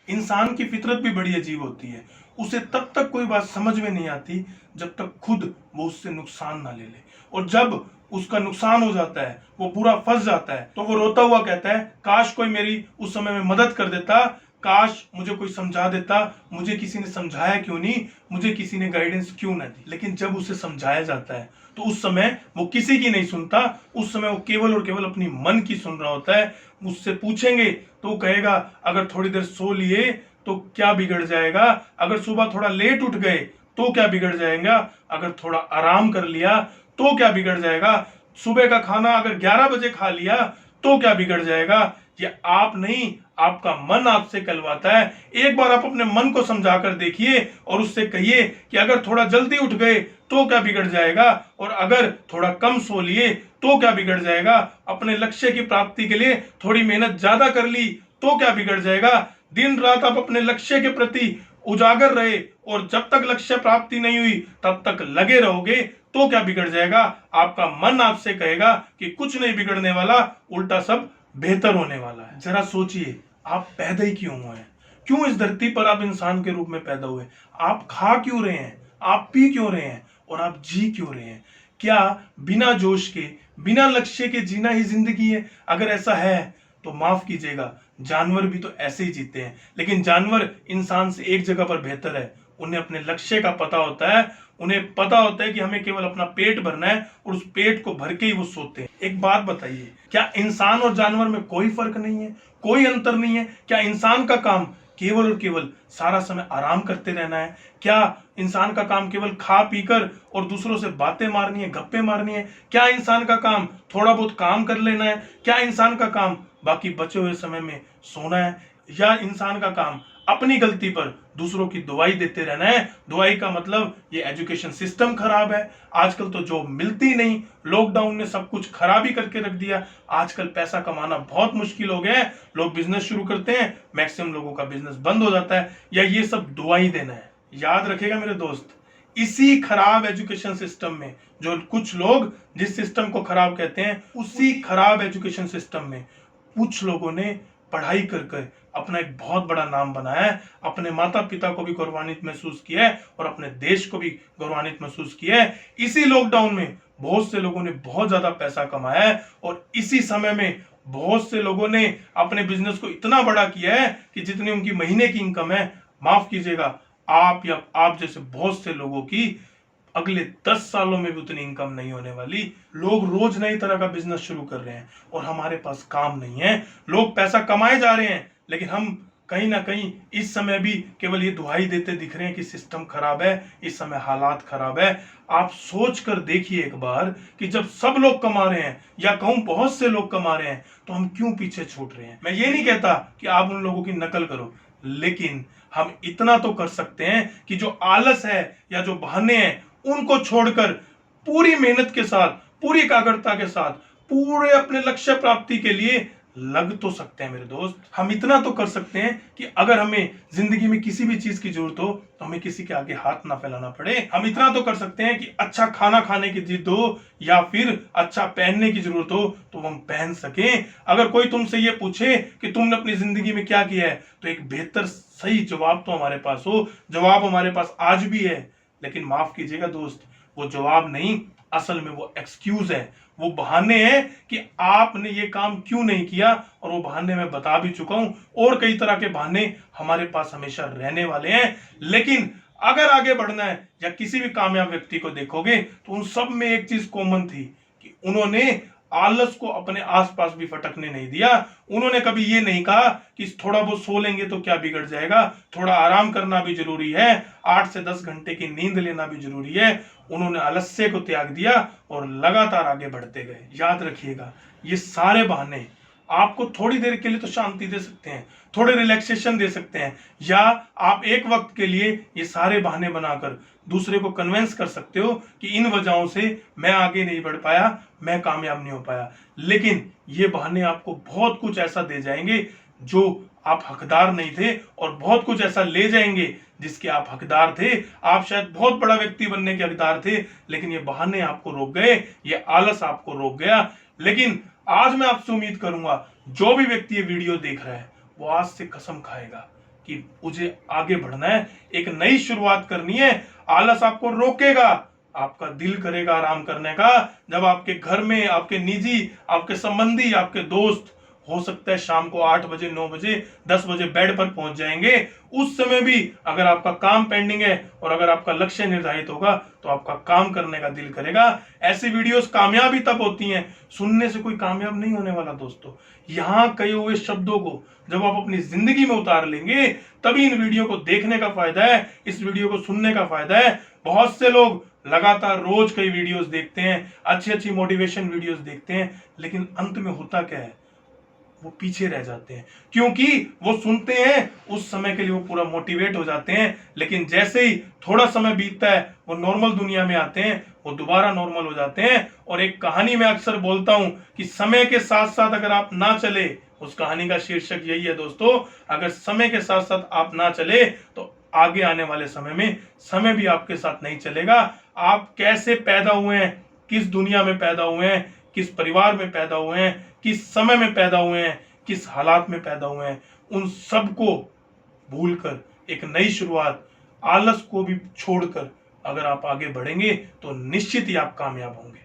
इंसान की फितरत भी बड़ी अजीब होती है। उसे तब तक कोई बात समझ में नहीं आती जब तक खुद वो उससे नुकसान ना ले ले, और जब उसका नुकसान हो जाता है, वो पूरा फंस जाता है, तो वो रोता हुआ कहता है, काश कोई मेरी उस समय में मदद कर देता, काश मुझे कोई समझा देता, मुझे किसी ने समझाया क्यों नहीं, मुझे किसी ने गाइडेंस क्यों ना दी। लेकिन जब उसे समझाया जाता है तो उस समय वो किसी की नहीं सुनता, उस समय वो केवल और केवल अपनी मन की सुन रहा होता है। उससे पूछेंगे तो वो कहेगा, अगर थोड़ी देर सो लिए तो क्या बिगड़ जाएगा, अगर सुबह थोड़ा लेट उठ गए तो क्या बिगड़ जाएगा, अगर थोड़ा आराम कर लिया तो क्या बिगड़ जाएगा, सुबह का खाना अगर 11 बजे खा लिया तो क्या बिगड़ जाएगा। ये आप नहीं, आपका मन आपसे कहलवाता है। एक बार आप अपने मन को समझा कर देखिए और उससे कहिए कि अगर थोड़ा जल्दी उठ गए तो क्या बिगड़ जाएगा, और अगर थोड़ा कम सो लिए तो क्या बिगड़ जाएगा, अपने लक्ष्य की प्राप्ति के लिए थोड़ी मेहनत ज्यादा कर ली तो क्या बिगड़ जाएगा, दिन रात आप अपने लक्ष्य के प्रति उजागर रहे और जब तक लक्ष्य प्राप्ति नहीं हुई तब तक लगे रहोगे तो क्या बिगड़ जाएगा। आपका मन आपसे कहेगा कि कुछ नहीं बिगड़ने वाला, उल्टा सब बेहतर होने वाला है। जरा सोचिए, आप पैदा ही क्यों हुए हैं, क्यों इस धरती पर आप इंसान के रूप में पैदा हुए, आप खा क्यों रहे हैं, आप पी क्यों रहे हैं, और आप जी क्यों रहे हैं। क्या बिना जोश के, बिना लक्ष्य के जीना ही जिंदगी है? अगर ऐसा है तो माफ कीजिएगा, जानवर भी तो ऐसे ही जीते हैं, लेकिन जानवर इंसान से एक जगह पर बेहतर है। उन्हें अपने लक्ष्य का पता होता है, उन्हें पता होता है कि हमें केवल अपना पेट भरना है, और उस पेट को भर के ही वो सोते हैं। एक बात बताइए, क्या इंसान और जानवर में कोई फर्क नहीं है, कोई अंतर नहीं है? क्या इंसान का काम केवल और केवल सारा समय आराम करते रहना है? क्या इंसान का काम केवल खा पीकर और दूसरों से बातें मारनी है, गप्पे मारनी है? क्या इंसान का काम थोड़ा बहुत काम कर लेना है? क्या इंसान का काम बाकी बचे हुए समय में सोना है? या इंसान का काम अपनी गलती पर दूसरों की दुआई देते रहना है? दुआई का मतलब ये एजुकेशन सिस्टम खराब है, आजकल तो जॉब मिलती नहीं, लॉकडाउन ने सब कुछ खराब ही करके रख दिया। आजकल पैसा कमाना बहुत मुश्किल हो गया है, लोग बिजनेस शुरू करते हैं, मैक्सिमम लोगों का बिजनेस बंद हो जाता है, या ये सब दुआई देना है। याद रखेगा मेरे दोस्त, इसी खराब एजुकेशन सिस्टम में जो कुछ लोग जिस सिस्टम को खराब कहते हैं, उसी खराब एजुकेशन सिस्टम में कुछ लोगों ने पढ़ाई कर कर अपना एक बहुत बड़ा नाम बनाया है, अपने माता पिता को भी गौरवान्वित महसूस किया है और अपने देश को भी गौरवान्वित महसूस किया है। इसी लॉकडाउन में बहुत से लोगों ने बहुत ज्यादा पैसा कमाया है, और इसी समय में बहुत से लोगों ने अपने बिजनेस को इतना बड़ा किया है कि जितनी उनकी महीने की इनकम है, माफ कीजिएगा, आप या आप जैसे बहुत से लोगों की अगले 10 सालों में भी उतनी इनकम नहीं होने वाली। लोग रोज नई तरह का बिजनेस शुरू कर रहे हैं और हमारे पास काम नहीं है। लोग पैसा कमाए जा रहे हैं, लेकिन हम कहीं ना कहीं इस समय भी केवल ये दुहाई देते दिख रहे हैं कि सिस्टम खराब है, इस समय हालात खराब है। आप सोच कर देखिए एक बार कि जब सब लोग कमा रहे हैं, या कहूं बहुत से लोग कमा रहे हैं, तो हम क्यों पीछे छूट रहे हैं। मैं ये नहीं कहता कि आप उन लोगों की नकल करो, लेकिन हम इतना तो कर सकते हैं कि जो आलस है या जो बहाने हैं उनको छोड़कर पूरी मेहनत के साथ, पूरी एकाग्रता के साथ, पूरे अपने लक्ष्य प्राप्ति के लिए लग तो सकते हैं मेरे दोस्त। हम इतना तो कर सकते हैं कि अगर हमें जिंदगी में किसी भी चीज की जरूरत हो तो हमें किसी के आगे हाथ ना फैलाना पड़े। हम इतना तो कर सकते हैं कि अच्छा खाना खाने की जिद हो या फिर अच्छा पहनने की जरूरत हो तो हम पहन सकें। अगर कोई तुमसे ये पूछे कि तुमने अपनी जिंदगी में क्या किया है, तो एक बेहतर सही जवाब तो हमारे पास हो। जवाब हमारे पास आज भी है, लेकिन माफ कीजिएगा दोस्त, वो जवाब नहीं, असल में वो एक्सक्यूज है, वो बहाने हैं कि आपने ये काम क्यों नहीं किया। और वो बहाने मैं बता भी चुका हूं, और कई तरह के बहाने हमारे पास हमेशा रहने वाले हैं। लेकिन अगर आगे बढ़ना है, या किसी भी कामयाब व्यक्ति को देखोगे तो उन सब में एक चीज कॉमन थी कि उन्होंने आलस को अपने आसपास भी फटकने नहीं दिया। उन्होंने कभी ये नहीं कहा कि थोड़ा बहुत सो लेंगे तो क्या बिगड़ जाएगा, थोड़ा आराम करना भी जरूरी है, 8 से 10 घंटे की नींद लेना भी जरूरी है। उन्होंने आलस्य को त्याग दिया और लगातार आगे बढ़ते गए। याद रखिएगा, ये सारे बहाने आपको थोड़ी देर के लिए तो शांति दे सकते हैं, थोड़े रिलैक्सेशन दे सकते हैं, या आप एक वक्त के लिए ये सारे बहाने बनाकर दूसरे को कन्विंस कर सकते हो कि इन वजहों से मैं आगे नहीं बढ़ पाया, मैं कामयाब नहीं हो पाया। लेकिन ये बहाने आपको बहुत कुछ ऐसा दे जाएंगे जो आप हकदार नहीं थे, और बहुत कुछ ऐसा ले जाएंगे जिसके आप हकदार थे। आप शायद बहुत बड़ा व्यक्ति बनने के हकदार थे, लेकिन ये बहाने आपको रोक गए, ये आलस आपको रोक गया। लेकिन आज मैं आपसे उम्मीद करूंगा, जो भी व्यक्ति ये वीडियो देख रहा है वो आज से कसम खाएगा कि मुझे आगे बढ़ना है, एक नई शुरुआत करनी है। आलस आपको रोकेगा, आपका दिल करेगा आराम करने का। जब आपके घर में आपके निजी, आपके संबंधी, आपके दोस्त हो सकता है शाम को 8 बजे, 9 बजे, 10 बजे बेड पर पहुंच जाएंगे, उस समय भी अगर आपका काम पेंडिंग है और अगर आपका लक्ष्य निर्धारित होगा तो आपका काम करने का दिल करेगा। ऐसी वीडियोस कामयाबी तब होती हैं, सुनने से कोई कामयाब नहीं होने वाला दोस्तों। यहां कहे हुए शब्दों को जब आप अपनी जिंदगी में उतार लेंगे तभी इन वीडियो को देखने का फायदा है, इस वीडियो को सुनने का फायदा है। बहुत से लोग लगातार रोज कई वीडियोस देखते हैं, अच्छी अच्छी मोटिवेशन वीडियोस देखते हैं, लेकिन अंत में होता क्या है, वो पीछे रह जाते हैं। क्योंकि वो सुनते हैं, उस समय के लिए वो पूरा मोटिवेट हो जाते हैं, लेकिन जैसे ही थोड़ा समय बीतता है वो नॉर्मल दुनिया में आते हैं, वो दोबारा नॉर्मल हो जाते हैं। और एक कहानी में अक्सर बोलता हूं कि समय के साथ साथ अगर आप ना चले, उस कहानी का शीर्षक यही है दोस्तों, अगर समय के साथ साथ आप ना चले तो आगे आने वाले समय में समय भी आपके साथ नहीं चलेगा। आप कैसे पैदा हुए हैं, किस दुनिया में पैदा हुए हैं, किस परिवार में पैदा हुए हैं, किस समय में पैदा हुए हैं, किस हालात में पैदा हुए हैं, उन सब को भूलकर एक नई शुरुआत, आलस को भी छोड़कर अगर आप आगे बढ़ेंगे तो निश्चित ही आप कामयाब होंगे।